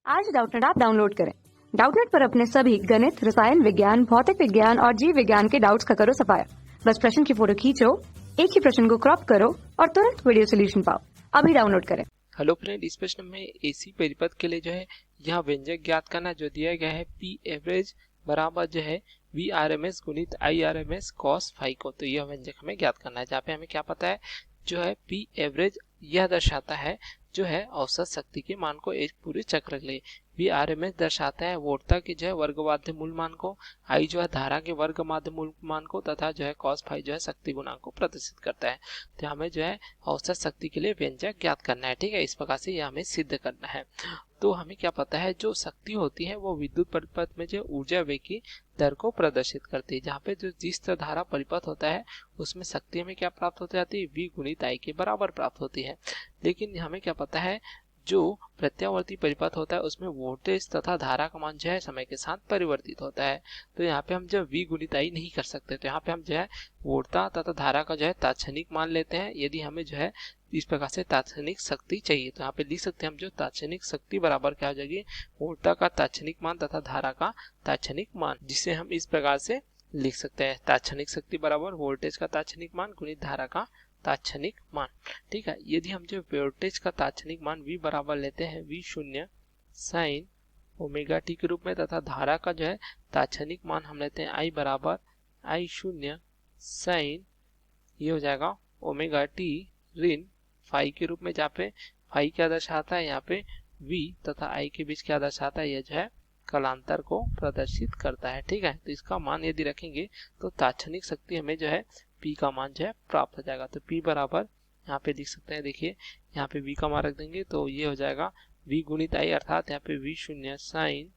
आज Doubtnut app download करें। Doubtnut पर अपने सभी गणित, रसायन विज्ञान, भौतिक विज्ञान और जीव विज्ञान के डाउट्स का करो सफाया। बस प्रश्न की फोटो खींचो, एक ही प्रश्न को क्रॉप करो और तुरंत वीडियो सोल्यूशन पाओ। अभी डाउनलोड करें। हेलो फ्रेंड, इस प्रश्न में एसी परिपथ के लिए जो है यह व्यंजक ज्ञात करना जो दिया गया है पी एवरेज बराबर जो है वी आर एम एस गुणित I R M S cos phi को। तो यह व्यंजक हमें ज्ञात करना है, जहाँ पे हमें क्या पता है जो है पी एवरेज यह दर्शाता है जो है औसत शक्ति के मान को एक पूरे चक्र के लिए। वी आर एम एस दर्शाता है वोल्टता के जो है वर्ग माध्य मूल मान को, आई जो है धारा के वर्ग माध्य मूल मान को, तथा जो है कॉस फाई जो है शक्ति गुणांक को प्रदर्शित करता है। तो हमें जो है औसत शक्ति के लिए व्यंजक ज्ञात करना है। ठीक है, इस प्रकार से यह हमें सिद्ध करना है। तो हमें क्या पता है जो शक्ति होती है वो विद्युत परिपथ में जो ऊर्जा वेग की दर को प्रदर्शित करती है, जहाँ पे जो जिस धारा परिपथ होता है उसमें शक्ति हमें क्या प्राप्त हो जाती है, वी गुणित आई के बराबर प्राप्त होती है। लेकिन हमें क्या पता है जो प्रत्यावर्ती परिपथ होता है उसमें वोल्टेज तथा धारा का मान जो है समय के साथ परिवर्तित होता है। तो यहाँ पे हम जो v गुणित आई नहीं कर सकते, तो यहाँ पे हम जो है वोल्टता तथा धारा का जो है तात्क्षणिक मान लेते हैं। यदि हमें जो है इस प्रकार से तात्क्षणिक शक्ति चाहिए तो यहाँ पे लिख सकते हैं हम जो तात्क्षणिक शक्ति बराबर क्या हो जाएगी, वोल्टता का तात्क्षणिक मान तथा धारा का तात्क्षणिक मान, जिसे हम इस प्रकार से लिख सकते हैं तात्क्षणिक शक्ति बराबर वोल्टेज का तात्क्षणिक मान गुणित धारा का तात्क्षणिक मान। ठीक है, यदि हम जो वोल्टेज का तात्क्षणिक मान v बराबर लेते हैं v शून्य साइन ओमेगा टी के रूप में, तथा धारा का जो है तात्क्षणिक मान हम लेते हैं i बराबर i शून्य साइन ये हो जाएगा ओमेगा टी ऋण फाई के रूप में, जहाँ पे फाई क्या दर्शाता है यहाँ पे v तथा i के बीच क्या दर्शाता है, यह जो है कालांतर को प्रदर्शित करता है। ठीक है, तो इसका मान यदि रखेंगे तो तात्क्षणिक शक्ति हमें जो है P का मान जो है प्राप्त हो जाएगा। तो P बराबर यहाँ पे लिख सकते हैं, देखिए यहाँ पे V का मान रख देंगे तो ये हो जाएगा V गुणित I, अर्थात यहाँ पे V शून्य साइन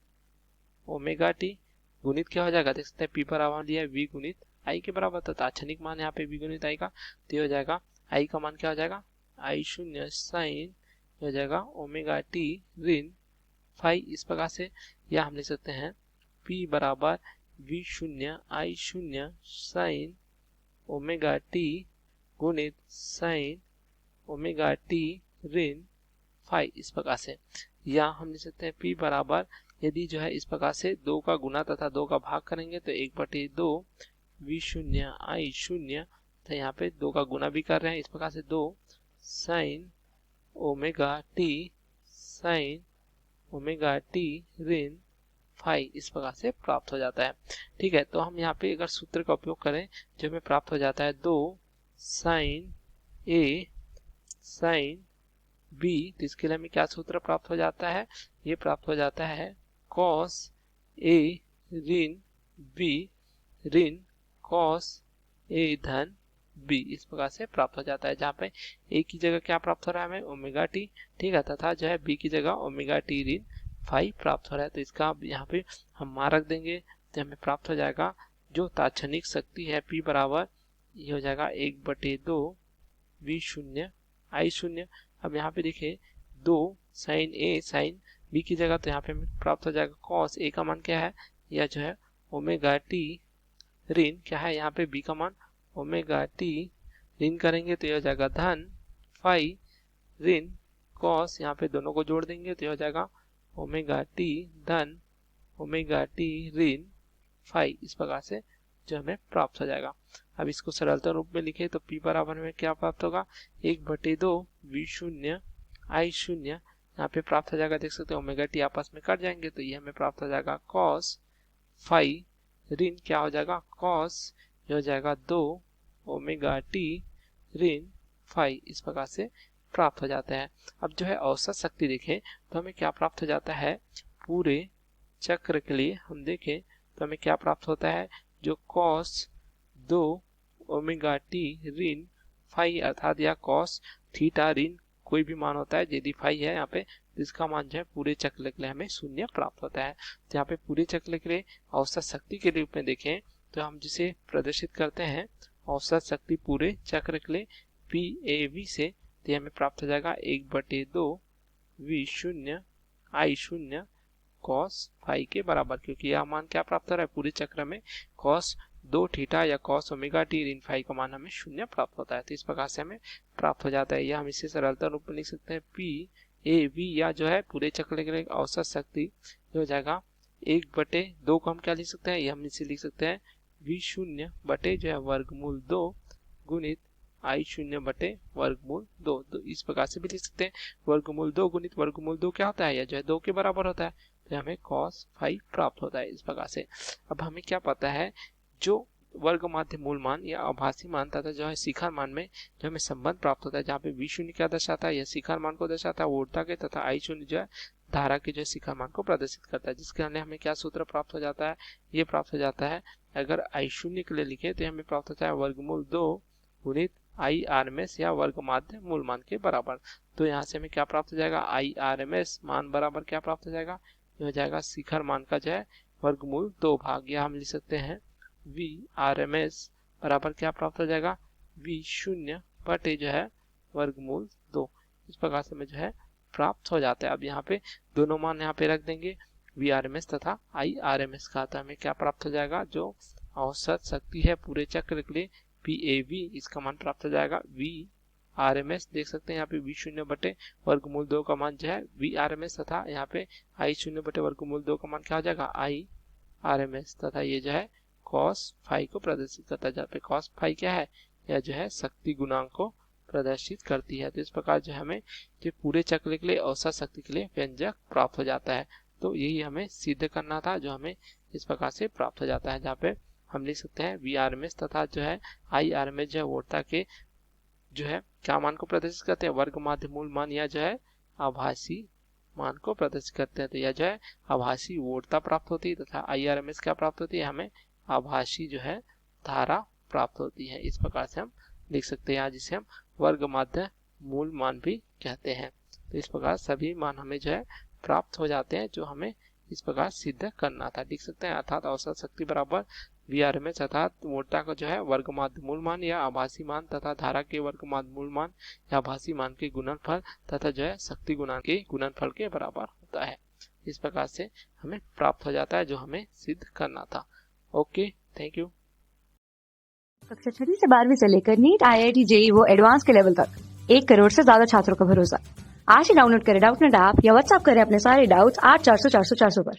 ओमेगा टी गुणित क्या हो जाएगा, देख सकते हैं P बराबर लिया है V गुणित I के बराबर, तो तात्क्षणिक मान यहाँ पे V गुणित I का, तो ये हो जाएगा I का मान क्या हो जाएगा I शून्य साइन हो जाएगा ओमेगा टी ऋण फाई। इस प्रकार से या हम लिख सकते हैं P बराबर V शून्य I शून्य साइन ओमेगा टी गुणित साइन ओमेगा टी ऋण फाई। इस प्रकार से या हम लिख सकते हैं P बराबर, यदि जो है इस प्रकार से 2 का गुना तथा 2 का भाग करेंगे तो 1/2 V शून्य I शून्य, तो यहाँ पे 2 का गुना भी कर रहे हैं, इस प्रकार से 2 sine omega T sine omega T ऋण फाई इस प्रकार से प्राप्त हो जाता है। ठीक है, तो हम यहाँ पे अगर सूत्र का उपयोग करें जो हमें प्राप्त हो जाता है 2 साइन ए साइन बी, तो इसके लिए हमें क्या सूत्र प्राप्त हो जाता है, ये प्राप्त हो जाता है कॉस ए ऋण बी ऋण कॉस ए धन बी, इस प्रकार से प्राप्त हो जाता है, जहाँ पे ए की जगह क्या प्राप्त हो रहा है हमें ओमेगा टी। ठीक है, तथा जो है बी की जगह ओमेगा टी ऋण फाई प्राप्त हो रहा है। तो इसका यहाँ पे हम मान रख देंगे तो हमें प्राप्त हो जाएगा जो तात्क्षणिक शक्ति है P बराबर ये हो जाएगा 1/2 V शून्य I शून्य। अब यहाँ पे देखिए 2 साइन A साइन B की जगह, तो यहाँ पे हमें प्राप्त हो जाएगा कॉस A का मान क्या है, यह जो है ओमेगा टी ऋण क्या है यहाँ पे B का मान ओमेगा टी ऋण करेंगे तो यह हो जाएगा धन फाई ऋण कॉस, यहाँ पे दोनों को जोड़ देंगे तो यह हो जाएगा ओमेगा टी धन ओमेगा टी ऋण फाई। इस प्रकार से जो हमें प्राप्त हो जाएगा। अब इसको सरलता रूप में लिखे तो P बराबर में क्या प्राप्त होगा 1/2 V शून्य I शून्य, यहाँ पे प्राप्त हो जाएगा, देख सकते हैं ओमेगा टी आपस में कट जाएंगे तो ये हमें प्राप्त हो जाएगा कॉस फाई ऋण क्या हो जाएगा कॉस, ये हो जाएगा 2 ओमेगा टी ऋण फाई। इस प्रकार से प्राप्त हो जाता है। अब जो है औसत शक्ति देखें तो हमें क्या प्राप्त हो जाता है, पूरे चक्र के लिए हम देखें तो हमें क्या प्राप्त होता है, जो कॉस 2 ओमेगा टी ऋण फाई, अर्थात या कॉस थीटा ऋण कोई भी मान होता है, यदि फाई है यहाँ पे इसका मान जो है पूरे चक्र के लिए हमें 0 प्राप्त होता है। तो यहाँ पे पूरे चक्र के लिए औसत शक्ति के रूप में देखें तो हम जिसे प्रदर्शित करते हैं औसत शक्ति पूरे चक्र के लिए PAV से, तो हमें प्राप्त हो जाएगा 1/2 V शून्य I शून्य कॉस फाई के बराबर, क्योंकि यह मान क्या प्राप्त हो रहा है पूरे चक्र में कॉस 2 थीटा या कॉस ओमेगा टी ऋण फाई का मान हमें 0 प्राप्त होता है। तो इस प्रकार से हमें प्राप्त हो जाता है, या हम इसे सरलता रूप में लिख सकते हैं P ए वी या जो है पूरे चक्र के लिए औसत शक्ति जो हो जाएगा 1/2 को हम क्या लिख सकते हैं, ये हम इसे लिख सकते हैं V0 बटे जो है वर्गमूल 2 गुणित I0/वर्गमूल 2। तो इस प्रकार से भी लिख सकते हैं। वर्गमूल 2 गुणित वर्गमूल 2 क्या होता है, यह जो है 2 के बराबर होता है, तो हमें cos फाई प्राप्त होता है इस प्रकार से। अब हमें क्या पता है, जो वर्ग माध्य मूल मान या आभासी मान तथा जो है शिखर मान में जो हमें संबंध प्राप्त होता है, जहाँ पे V0 क्या दर्शाता है, यह शिखर मान को दर्शाता है वोल्टा के, तथा I0 जो है धारा के जो है शिखर मान को प्रदर्शित करता है, जिसके लिए हमें क्या सूत्र प्राप्त हो जाता है, ये प्राप्त हो जाता है, अगर I0 के लिए लिखे तो हमें प्राप्त होता है वर्गमूल 2 गुणित IRMS या वर्ग माध्य मूल मान के बराबर। तो यहाँ से हमें क्या प्राप्त हो जाएगा, IRMS मान बराबर क्या प्राप्त हो जाएगा, ये हो जाएगा शिखर मान का जो है वर्गमूल 2 भाग, या हम लिख सकते हैं VRMS बराबर क्या प्राप्त हो जाएगा, V0 बटे जो है वर्गमूल 2। इस प्रकार से हमें जो है प्राप्त हो जाता है। अब यहाँ पे दोनों मान यहाँ पे रख देंगे, VRMS तथा IRMS का, तो हमें क्या प्राप्त हो जाएगा, जो औसत शक्ति है पूरे चक्र के लिए PAV, इसका मान प्राप्त हो जाएगा VRMS। देख सकते हैं यहाँ पे V0 बटे वर्गमूल 2 का मान जो है VRMS, तथा यहाँ पे I0 बटे वर्गमूल 2 का मान क्या हो जाएगा IRMS, तथा ये जो है cos फाई को प्रदर्शित करता है, जहाँ पे cos फाई क्या है, यह जो है शक्ति गुणांक को प्रदर्शित करती है। तो इस प्रकार जो हमें जो पूरे चक्र के लिए औसत शक्ति के लिए व्यंजक प्राप्त हो जाता है। तो यही हमें सिद्ध करना था, जो हमें इस प्रकार से प्राप्त हो जाता है, जहाँ पे हम लिख सकते हैं VRMS तथा जो है IRMS जो है वोल्टा के जो है क्या मान को प्रदर्शित करते हैं, वर्ग माध्य मूल मान या जो है आभासी मान को प्रदर्शित करते हैं। तो यह जो है आभासी वोल्टा प्राप्त होती है, तथा IRMS क्या प्राप्त होती है, हमें आभासी जो है धारा प्राप्त होती है। इस प्रकार से हम लिख सकते हैं, जिसे हम वर्ग माध्य मूल मान भी कहते हैं। तो इस प्रकार सभी मान हमें जो है प्राप्त हो जाते हैं, जो हमें इस प्रकार सिद्ध करना था। लिख सकते हैं अर्थात औसत शक्ति बराबर VRMS अर्थात वोल्टा का जो है वर्ग माध्य मूल मान या आभासी मान तथा धारा के वर्ग माध्य मूल मान या आभासी मान के गुणनफल तथा जो है शक्ति गुणांक के गुणनफल के बराबर होता है। इस प्रकार से हमें प्राप्त हो जाता है, जो हमें सिद्ध करना था। Okay, thank you. कक्षा 6 से 12वीं से लेकर नीट, IIT, JEE वो एडवांस के लेवल तक 1 करोड़ से ज्यादा छात्रों का भरोसा। आज ही डाउनलोड करें डाउटनेट ऐप या व्हाट्सएप करें अपने सारे डाउट्स 8400 400 400 पर।